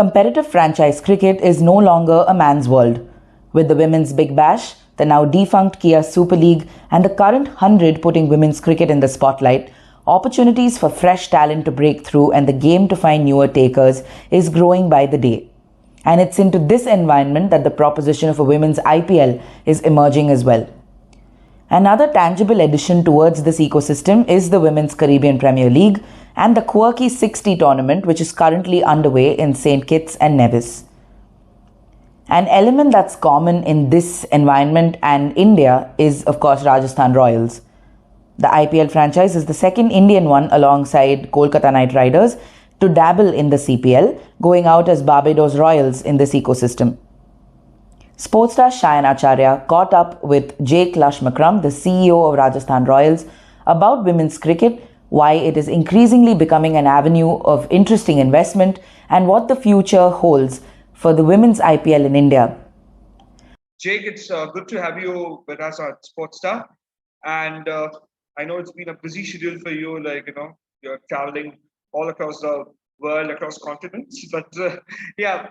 competitive franchise cricket is no longer a man's world. With the Women's Big Bash, the now defunct Kia Super League, and the current 100 putting women's cricket in the spotlight, opportunities for fresh talent to break through and the game to find newer takers is growing by the day. And it's into this environment that the proposition of a women's IPL is emerging as well. Another tangible addition towards this ecosystem is the Women's Caribbean Premier League and the quirky 60 tournament, which is currently underway in St Kitts and Nevis. An element that's common in this environment and India is, of course, Rajasthan Royals. The IPL franchise is the second Indian one alongside Kolkata Knight Riders to dabble in the CPL, going out as Barbados Royals in this ecosystem. Sports star Shayan Acharya caught up with Lush McCrum, the CEO of Rajasthan Royals, about women's cricket, why it is increasingly becoming an avenue of interesting investment, and what the future holds for the women's IPL in India. Jake, it's good to have you with us on Sports Star. And I know it's been a busy schedule for you, you're traveling all across the world, across continents. But my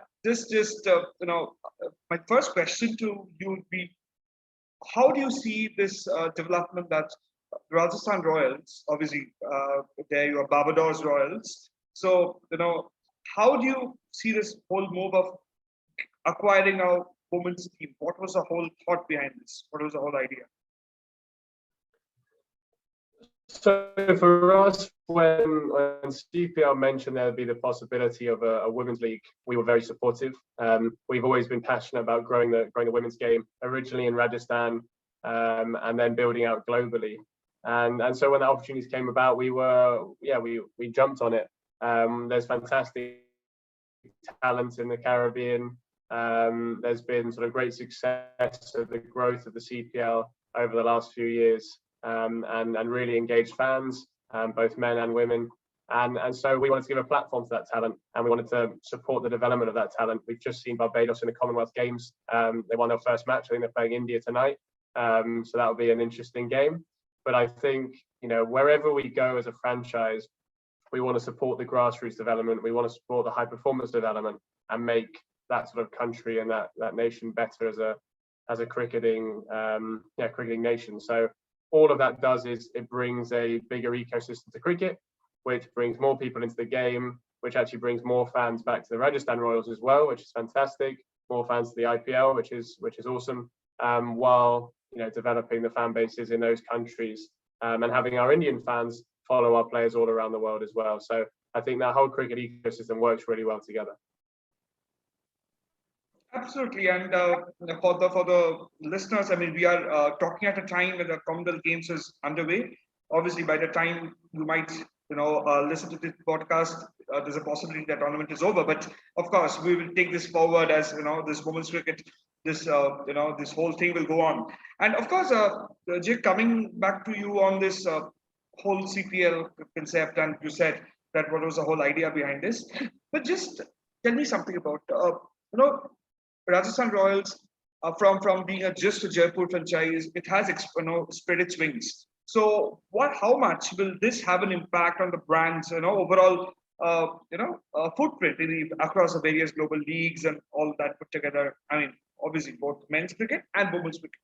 first question to you would be, how do you see this development that Rajasthan Royals, obviously, there you are, Barbados Royals. So, how do you see this whole move of acquiring a women's team? What was the whole thought behind this? What was the whole idea? So for us, when CPL mentioned there would be the possibility of a women's league, we were very supportive. We've always been passionate about growing the women's game, originally in Rajasthan, and then building out globally. And so when the opportunities came about, we jumped on it. There's fantastic talent in the Caribbean. There's been sort of great success of the growth of the CPL over the last few years, and really engaged fans, both men and women. And so we wanted to give a platform to that talent, and we wanted to support the development of that talent. We've just seen Barbados in the Commonwealth Games. They won their first match. I think they're playing India tonight. So that'll be an interesting game. But I think, wherever we go as a franchise, we want to support the grassroots development. We want to support the high performance development and make that sort of country and that nation better as a cricketing nation. So all of that does is it brings a bigger ecosystem to cricket, which brings more people into the game, which actually brings more fans back to the Rajasthan Royals as well, which is fantastic. More fans to the IPL, which is awesome. While developing the fan bases in those countries, and having our Indian fans follow our players all around the world as well. So I think that whole cricket ecosystem works really well together. Absolutely, and for the listeners, I mean, we are talking at a time when the Commonwealth Games is underway. Obviously, by the time you might listen to this podcast, there's a possibility that tournament is over. But of course, we will take this forward as this women's cricket. This this whole thing will go on. And of course, Jake, coming back to you on this whole CPL concept, and you said that what was the whole idea behind this. But just tell me something about Rajasthan Royals, from being just a Jaipur franchise, it has spread its wings. So how much will this have an impact on the brand's overall footprint across the various global leagues and all that put together? I mean, obviously both men's cricket and women's cricket.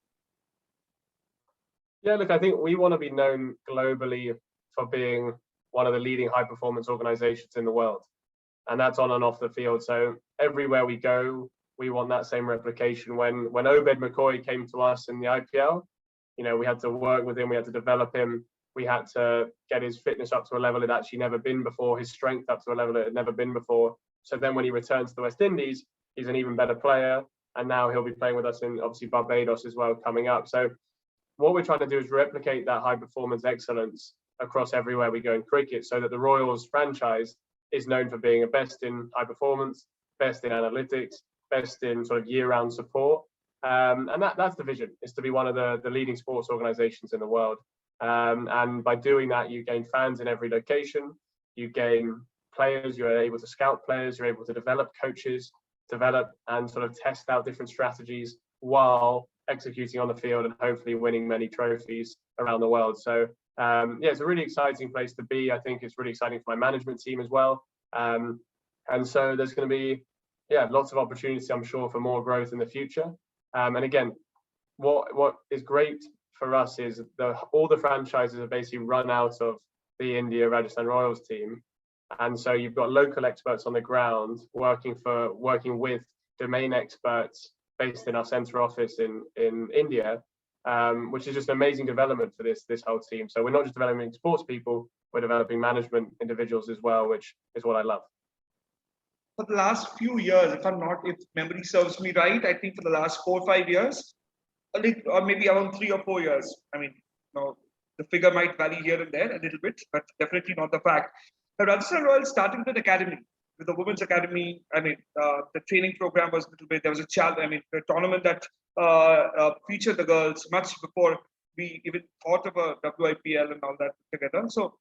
Yeah, look, I think we want to be known globally for being one of the leading high performance organizations in the world. And that's on and off the field. So everywhere we go, we want that same replication. When Obed McCoy came to us in the IPL, we had to work with him, we had to develop him, we had to get his fitness up to a level it actually never been before, his strength up to a level it had never been before. So then when he returns to the West Indies, he's an even better player. And now he'll be playing with us in obviously Barbados as well coming up. So what we're trying to do is replicate that high performance excellence across everywhere we go in cricket, so that the Royals franchise is known for being a best in high performance, best in analytics, best in sort of year-round support. And that's the vision, is to be one of the leading sports organizations in the world. And by doing that, you gain fans in every location, you gain players, you're able to scout players, you're able to develop coaches, develop and sort of test out different strategies while executing on the field and hopefully winning many trophies around the world. So it's a really exciting place to be. I think it's really exciting for my management team as well. And so there's going to be yeah, lots of opportunity, I'm sure, for more growth in the future. And again, what is great for us is all the franchises are basically run out of the India Rajasthan Royals team, and so you've got local experts on the ground working with domain experts based in our centre office in India, which is just an amazing development for this whole team. So we're not just developing sports people, we're developing management individuals as well, which is what I love. For the last few years, if memory serves me right, I think for the last 4 or 5 years, or maybe around 3 or 4 years. I mean, the figure might vary here and there a little bit, but definitely not the fact. The Rajasthan Royals starting with academy, with the women's academy. I mean, the training program was a little bit. There was a tournament that featured the girls much before we even thought of a WIPL and all that together. So,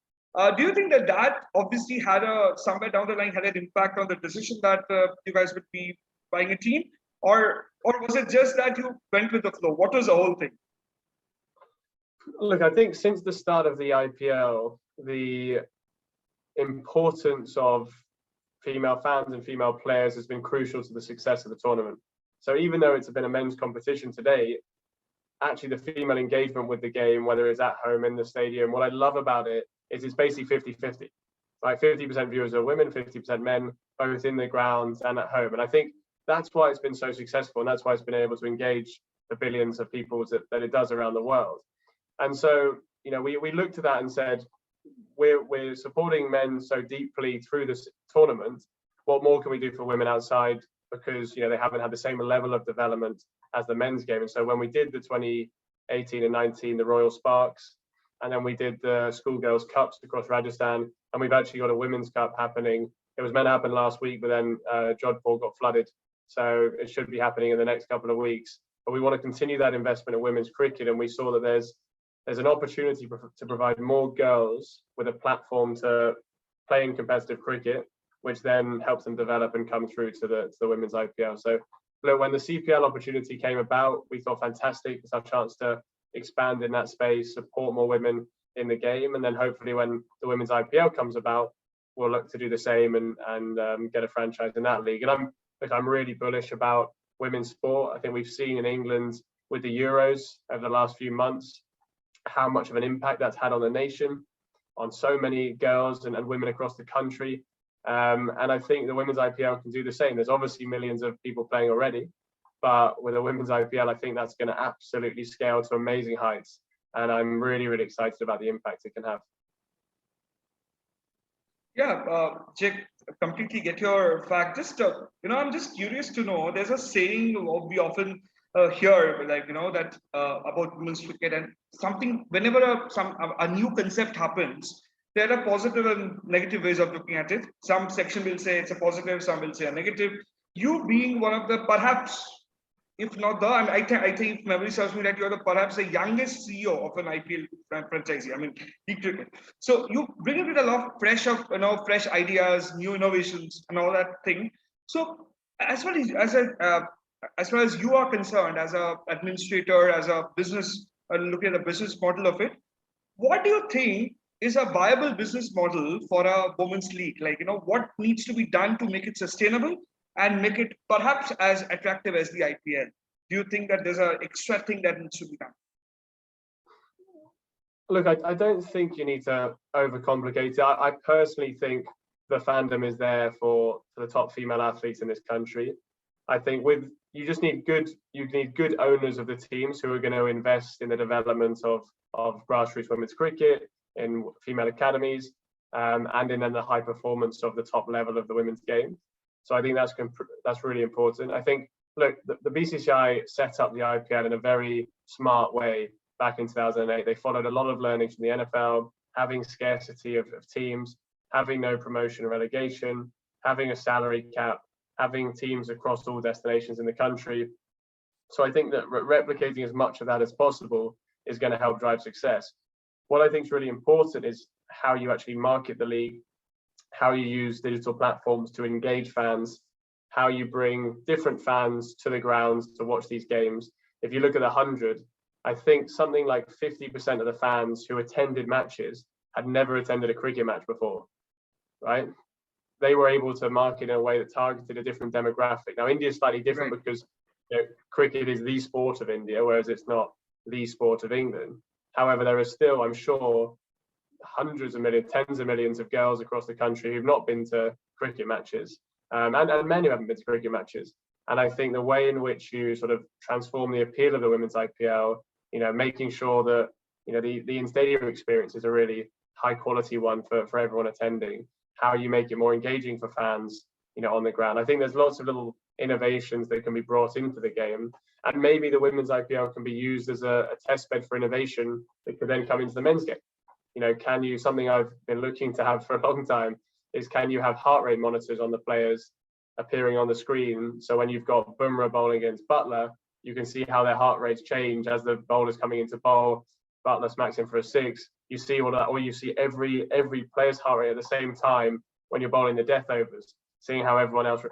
do you think that obviously had somewhere down the line had an impact on the decision that you guys would be buying a team, or was it just that you went with the flow? What was the whole thing? Look, I think since the start of the IPL, the importance of female fans and female players has been crucial to the success of the tournament. So even though it's been a men's competition today, actually the female engagement with the game, whether it's at home, in the stadium, what I love about it is it's basically 50-50. Like 50% viewers are women, 50% men, both in the ground and at home. And I think that's why it's been so successful, and that's why it's been able to engage the billions of people that it does around the world. And so, we looked at that and said, we're supporting men so deeply through this tournament. What more can we do for women outside? Because they haven't had the same level of development as the men's game. And so when we did the 2018 and 19, the Royal Sparks, and then we did the Schoolgirls Cups across Rajasthan, and we've actually got a Women's Cup happening. It was meant to happen last week, but then Jodhpur got flooded. So it should be happening in the next couple of weeks. But we want to continue that investment in women's cricket, and we saw that there's an opportunity to provide more girls with a platform to play in competitive cricket, which then helps them develop and come through to the women's IPL. So look, when the CPL opportunity came about, we thought fantastic. It's our chance to expand in that space, support more women in the game, and then hopefully when the women's IPL comes about, we'll look to do the same and get a franchise in that league. And I'm really bullish about women's sport. I think we've seen in England with the Euros over the last few months how much of an impact that's had on the nation, on so many girls and women across the country. And I think the women's IPL can do the same. There's obviously millions of people playing already, but with a women's IPL, I think that's going to absolutely scale to amazing heights. And I'm really, really excited about the impact it can have. Yeah, Jake, completely get your fact. Just, I'm just curious to know, there's a saying we often hear, that about women's cricket, and something, whenever a new concept happens, there are positive and negative ways of looking at it. Some section will say it's a positive, some will say a negative. You being one of the, perhaps, if not the, I think if memory serves me right, you're perhaps the youngest CEO of an IPL franchise. I mean, league cricket. So you bring in a lot of fresh ideas, new innovations, and all that thing. So as far as you are concerned, as a administrator, as a business, looking at the business model of it, what do you think is a viable business model for a women's league? What needs to be done to make it sustainable and make it perhaps as attractive as the IPL? Do you think that there's an extra thing that needs to be done? Look, I don't think you need to overcomplicate it. I personally think the fandom is there for the top female athletes in this country. I think you need good owners of the teams who are going to invest in the development of grassroots women's cricket, in female academies, and in the high performance of the top level of the women's game. So I think that's really important. I think, look, the BCCI set up the IPL in a very smart way back in 2008. They followed a lot of learnings from the NFL, having scarcity of teams, having no promotion or relegation, having a salary cap, having teams across all destinations in the country. So I think that replicating as much of that as possible is going to help drive success. What I think is really important is how you actually market the league, how you use digital platforms to engage fans, how you bring different fans to the grounds to watch these games. If you look at the 100, I think something like 50% of the fans who attended matches had never attended a cricket match before, right? they were able to market in a way that targeted a different demographic. Now, India is slightly different because cricket is the sport of India, whereas it's not the sport of England. However, there are still, I'm sure, hundreds of millions, tens of millions of girls across the country who've not been to cricket matches, and many who haven't been to cricket matches. And I think the way in which you sort of transform the appeal of the women's IPL, making sure that the in-stadium experience is a really high quality one for everyone attending. How you make it more engaging for fans, on the ground. I think there's lots of little innovations that can be brought into the game, and maybe the women's IPL can be used as a test bed for innovation that could then come into the men's game. Something I've been looking to have for a long time is, can you have heart rate monitors on the players appearing on the screen? So when you've got Bumrah bowling against Butler, you can see how their heart rates change as the bowler's coming into bowl. Butler smacks in for a 6. You see all that, or you see every player's heart rate at the same time when you're bowling the death overs, seeing how everyone else.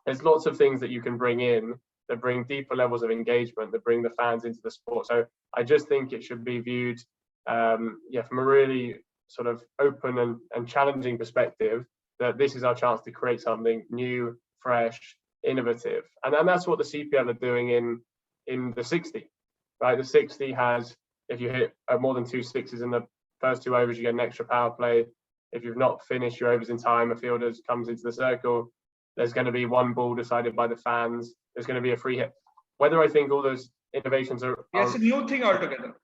There's lots of things that you can bring in that bring deeper levels of engagement, that bring the fans into the sport. So I just think it should be viewed, from a really sort of open and challenging perspective, that this is our chance to create something new, fresh, innovative, and that's what the CPL are doing in the 60. Right, the 60 has, if you hit more than 2 sixes in the first 2 overs, you get an extra power play. If you've not finished your overs in time, a fielder comes into the circle. There's going to be 1 ball decided by the fans. There's going to be a free hit. Whether I think all those innovations are it's a new thing altogether.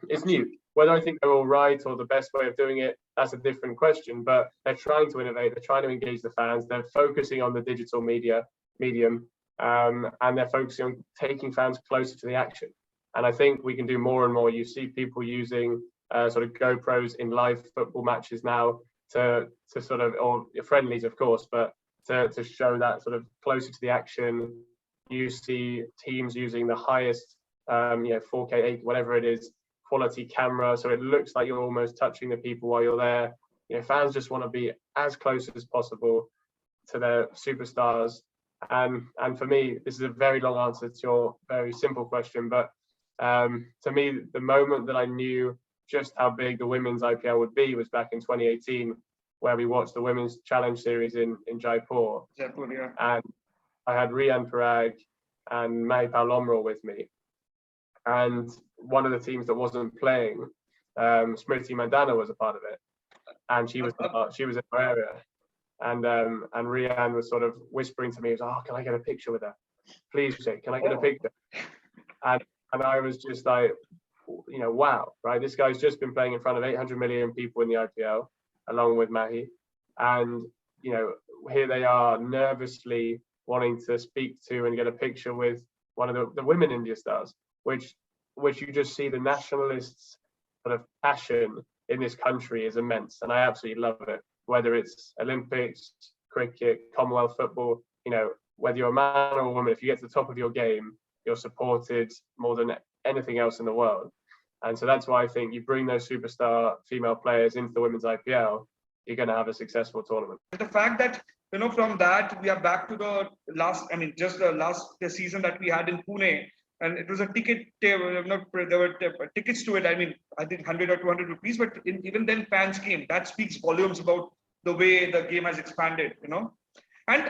It's new. Whether I think they're all right or the best way of doing it, that's a different question. But they're trying to innovate. They're trying to engage the fans. They're focusing on the digital medium, and they're focusing on taking fans closer to the action. And I think we can do more and more. You see people using sort of GoPros in live football matches now to sort of, or friendlies, of course, but to show that sort of closer to the action. You see teams using the highest, 4K, 8, whatever it is, quality camera, so it looks like you're almost touching the people while you're there. Fans just want to be as close as possible to their superstars. And for me, this is a very long answer to your very simple question, but to me, the moment that I knew just how big the women's IPL would be was back in 2018, where we watched the Women's Challenge Series in Jaipur. Jaipur, yeah. And I had Rian Parag and Mahipal Lomrel with me. And one of the teams that wasn't playing, Smriti Mandana, was a part of it. And she was in our area. And Rian was sort of whispering to me, he was like, "Oh, can I get a picture with her? Please, Jake, can I get a picture?" And I was just like, wow, right? This guy's just been playing in front of 800 million people in the IPL, along with Mahi. And, here they are nervously wanting to speak to and get a picture with one of the women India stars, which you just see the nationalists' sort of passion in this country is immense. And I absolutely love it, whether it's Olympics, cricket, Commonwealth football, whether you're a man or a woman, if you get to the top of your game, you're supported more than anything else in the world. And so that's why I think you bring those superstar female players into the women's IPL, you're going to have a successful tournament. The fact that, from that, we are back to the the season that we had in Pune, and it was a ticket, there were tickets to it. I think 100 or 200 rupees, but even then fans came. That speaks volumes about the way the game has expanded, And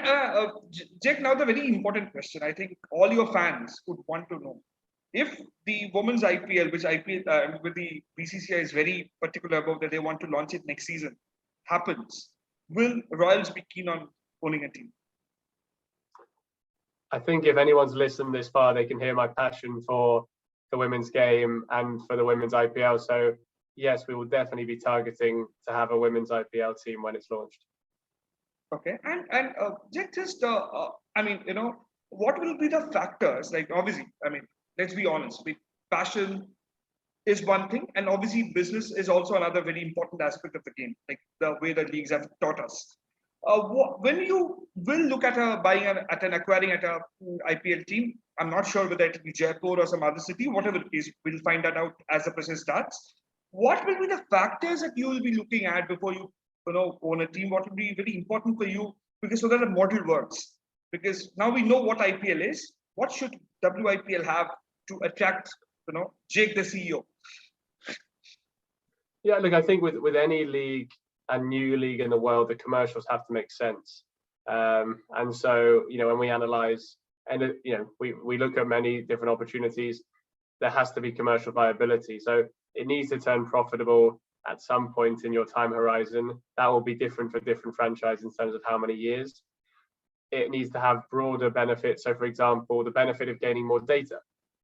Jake, now the very important question, I think all your fans would want to know. If the women's IPL, which with the BCCI is very particular about that they want to launch it next season, happens, will Royals be keen on owning a team? I think if anyone's listened this far, they can hear my passion for the women's game and for the women's IPL. So yes, we will definitely be targeting to have a women's IPL team when it's launched. Okay, and just what will be the factors? Like, obviously, let's be honest, passion is one thing, and obviously business is also another very important aspect of the game, like the way the leagues have taught us. When you will look at acquiring at a IPL team, I'm not sure whether it will be Jaipur or some other city, whatever it is, we'll find that out as the process starts. What will be the factors that you will be looking at before you own a team? What will be very important for you, because so that the model works? Because now we know what IPL is. What should WIPL have to attract, Jake, the CEO? Yeah, look, I think with any league, a new league in the world, the commercials have to make sense. And so, when we analyze and, we look at many different opportunities, there has to be commercial viability. So it needs to turn profitable at some point in your time horizon. That will be different for different franchises in terms of how many years. It needs to have broader benefits. So, for example, the benefit of gaining more data,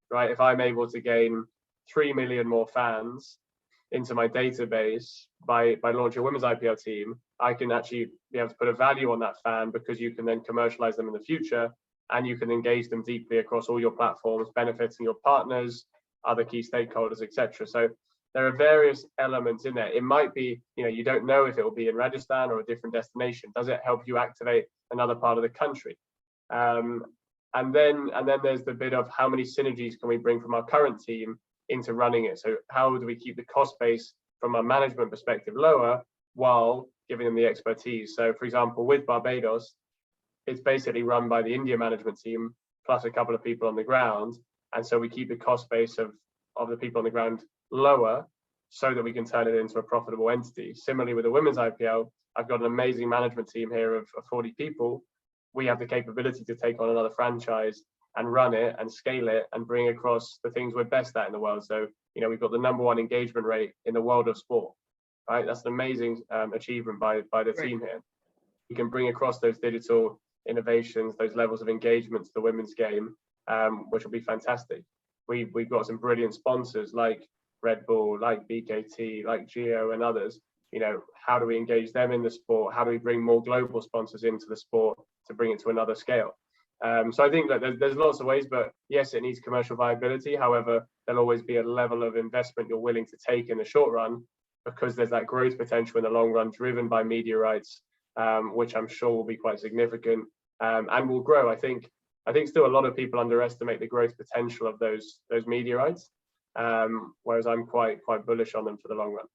right? If I'm able to gain 3 million more fans into my database by launching a women's IPL team, I can actually be able to put a value on that fan, because you can then commercialize them in the future, and you can engage them deeply across all your platforms, benefiting your partners, other key stakeholders, etc. So there are various elements in there. It might be, you don't know if it will be in Rajasthan or a different destination. Does it help you activate another part of the country? And then there's the bit of how many synergies can we bring from our current team into running it. So how do we keep the cost base from a management perspective lower while giving them the expertise? So, for example, with Barbados, it's basically run by the India management team plus a couple of people on the ground. And so we keep the cost base of the people on the ground lower so that we can turn it into a profitable entity. Similarly, with the women's IPL, I've got an amazing management team here of 40 people. We have the capability to take on another franchise and run it and scale it and bring across the things we're best at in the world. So, we've got the #1 engagement rate in the world of sport, right? That's an amazing achievement by the team here. We can bring across those digital innovations, those levels of engagement to the women's game, which will be fantastic. We've got some brilliant sponsors like Red Bull, like BKT, like Geo and others. How do we engage them in the sport? How do we bring more global sponsors into the sport to bring it to another scale? So I think that there's lots of ways, but yes, it needs commercial viability. However, there'll always be a level of investment you're willing to take in the short run, because there's that growth potential in the long run driven by media rights, which I'm sure will be quite significant, and will grow. I think still a lot of people underestimate the growth potential of those media rights, whereas I'm quite bullish on them for the long run.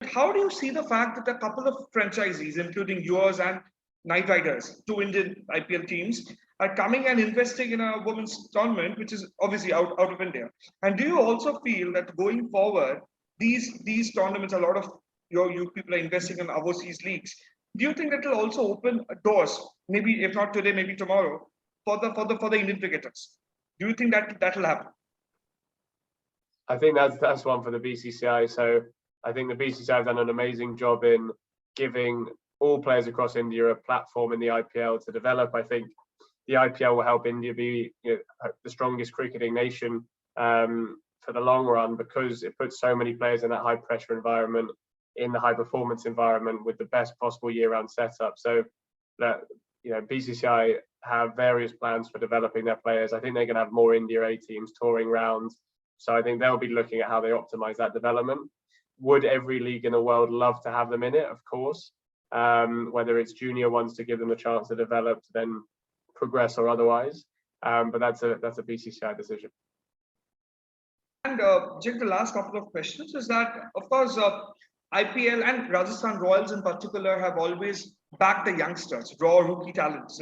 How do you see the fact that a couple of franchisees, including yours and Knight Riders, 2 Indian IPL teams, are coming and investing in a women's tournament, which is obviously out of India? And do you also feel that going forward, these tournaments, a lot of you people are investing in overseas leagues? Do you think that will also open doors, maybe if not today, maybe tomorrow, for the Indian cricketers? Do you think that will happen? I think that's one for the BCCI. So I think the BCCI have done an amazing job in giving all players across India a platform in the IPL to develop. I think the IPL will help India be the strongest cricketing nation for the long run, because it puts so many players in that high pressure environment, in the high performance environment, with the best possible year-round setup. So that BCCI have various plans for developing their players. I think they're going to have more India A teams touring rounds. So I think they'll be looking at how they optimize that development. Would every league in the world love to have them in it? Of course. Whether it's junior ones to give them a chance to develop, to then progress, or otherwise. But that's a BCCI decision. And Jake, the last couple of questions is that, of course, IPL and Rajasthan Royals in particular have always backed the youngsters, raw rookie talents.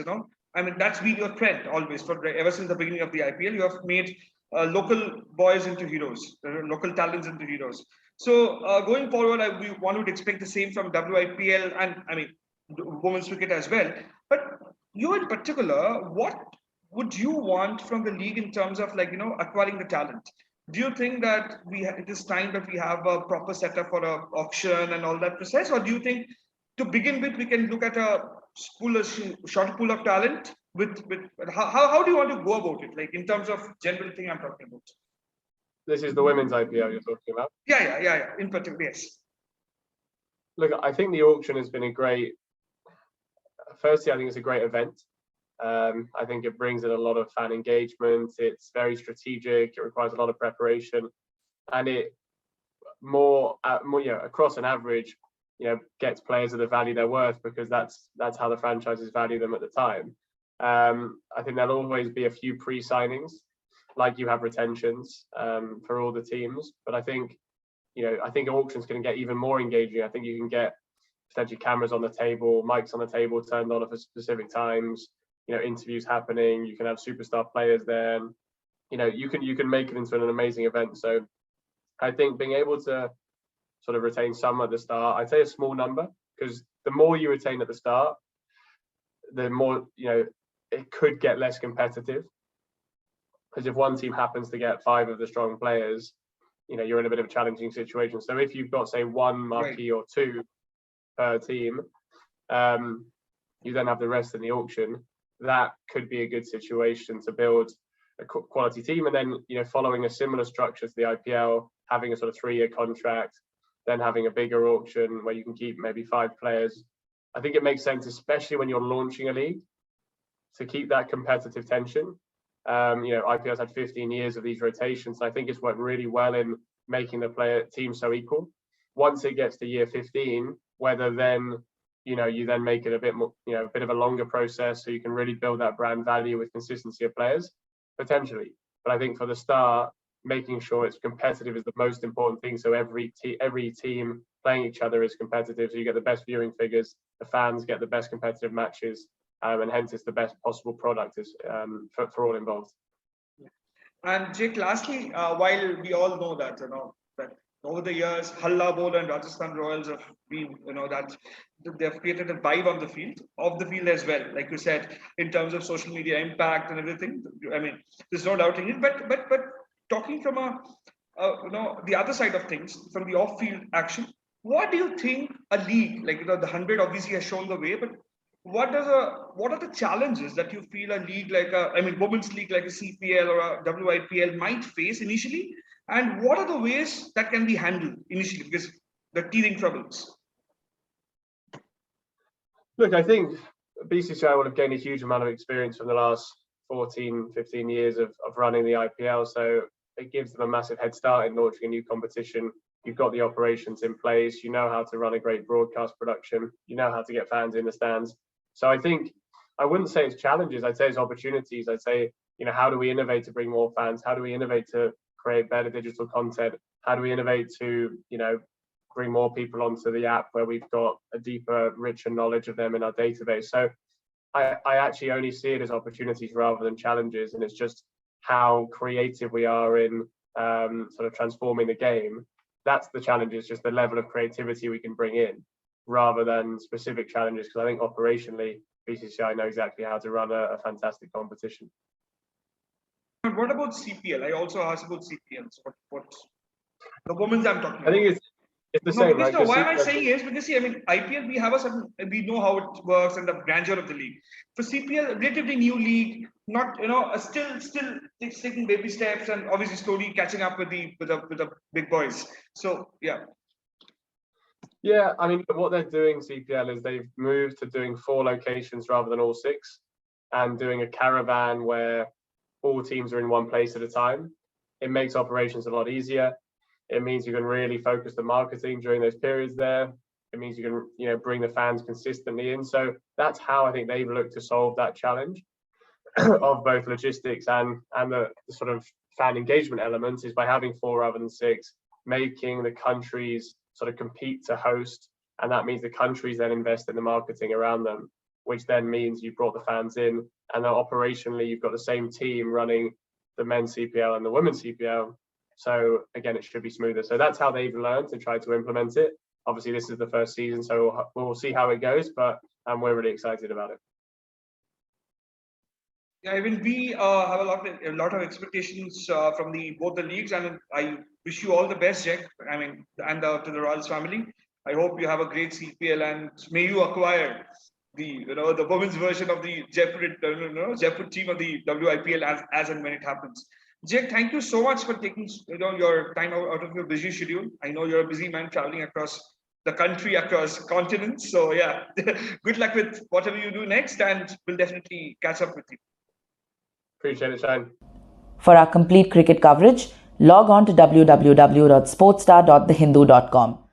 I mean, that's been your trend always, ever since the beginning of the IPL. You have made local boys into heroes, local talents into heroes. So going forward, one would expect the same from WIPL and women's cricket as well. But you in particular, what would you want from the league in terms of acquiring the talent? Do you think that it is time that we have a proper setup for an auction and all that process, or do you think to begin with we can look at a short pool of talent? How do you want to go about it? In terms of general thing I'm talking about. This is the women's IPL you're talking about? Yeah. In particular, yes. Look, I think the auction has been firstly, I think it's a great event. I think it brings in a lot of fan engagement. It's very strategic. It requires a lot of preparation, and it more across an average, gets players at the value they're worth, because that's how the franchises value them at the time. I think there'll always be a few pre-signings, like you have retentions for all the teams. But I think auctions can get even more engaging. I think you can get potentially cameras on the table, mics on the table turned on for specific times. Interviews happening. You can have superstar players there. You can make it into an amazing event. So I think being able to sort of retain some at the start, I'd say a small number, because the more you retain at the start, the more, it could get less competitive. Because if one team happens to get 5 of the strong players, you're in a bit of a challenging situation. So if you've got, say, 1 marquee or 2 per team, you then have the rest in the auction. That could be a good situation to build a quality team, and then following a similar structure to the IPL, having a sort of 3-year contract, then having a bigger auction where you can keep maybe 5 players. I think it makes sense, especially when you're launching a league, to keep that competitive tension. IPL's had 15 years of these rotations. So I think it's worked really well in making the team so equal. Once it gets to year 15, whether then you then make it a bit more, a bit of a longer process, so you can really build that brand value with consistency of players, potentially. But I think for the start, making sure it's competitive is the most important thing. So every team playing each other is competitive, so you get the best viewing figures, the fans get the best competitive matches, and hence it's the best possible product for all involved. And Jake, lastly, while we all know that that over the years, Halla Bowl and Rajasthan Royals have been, that they've created a vibe on the field, off the field as well. Like you said, in terms of social media impact and everything. I mean, there's no doubting it. But talking from the other side of things, from the off-field action, what do you think a league like the 100 obviously has shown the way, but what are the challenges that you feel a league like women's league like a CPL or a WIPL might face initially, and what are the ways that can be handled initially, because the teething troubles? Look, I think BCCI will have gained a huge amount of experience from the last 14, 15 years of running the IPL, so it gives them a massive head start in launching a new competition. You've got the operations in place, you know how to run a great broadcast production, you know how to get fans in the stands. So I think I wouldn't say it's challenges, I'd say it's opportunities. I'd say, how do we innovate to bring more fans? How do we innovate to create better digital content? How do we innovate to, bring more people onto the app where we've got a deeper, richer knowledge of them in our database? So I actually only see it as opportunities rather than challenges. And it's just how creative we are in sort of transforming the game. That's the challenge, is just the level of creativity we can bring in, rather than specific challenges, because I think operationally BCCI know exactly how to run a fantastic competition. What about CPL? I also asked about CPL. So what the women's I'm talking about? I think it's the same. Because right? why am I saying is because IPL we have we know how it works and the grandeur of the league. For CPL, relatively new league, not still it's taking baby steps and obviously slowly catching up with the big boys. So yeah. Yeah, I mean, what they're doing, CPL, is they've moved to doing 4 locations rather than all 6, and doing a caravan where all teams are in one place at a time. It makes operations a lot easier. It means you can really focus the marketing during those periods there. It means you can, bring the fans consistently in. So that's how I think they've looked to solve that challenge of both logistics and the sort of fan engagement elements, is by having 4 rather than 6, making the countries sort of compete to host, and that means the countries then invest in the marketing around them, which then means you've brought the fans in, and then operationally you've got the same team running the men's CPL and the women's CPL. So again, it should be smoother. So that's how they've learned to try to implement it. Obviously, this is the first season, so we'll see how it goes, but we're really excited about it. Yeah, I mean, we have a lot of expectations from both the leagues, and I wish you all the best, Jack. I mean, and to the Royals family. I hope you have a great CPL, and may you acquire the women's version of the Jaipur team of the WIPL as and when it happens. Jack, thank you so much for taking your time out of your busy schedule. I know you're a busy man traveling across the country, across continents. So yeah, good luck with whatever you do next, and we'll definitely catch up with you. Appreciate it, Shane. For our complete cricket coverage, log on to www.sportstar.thehindu.com.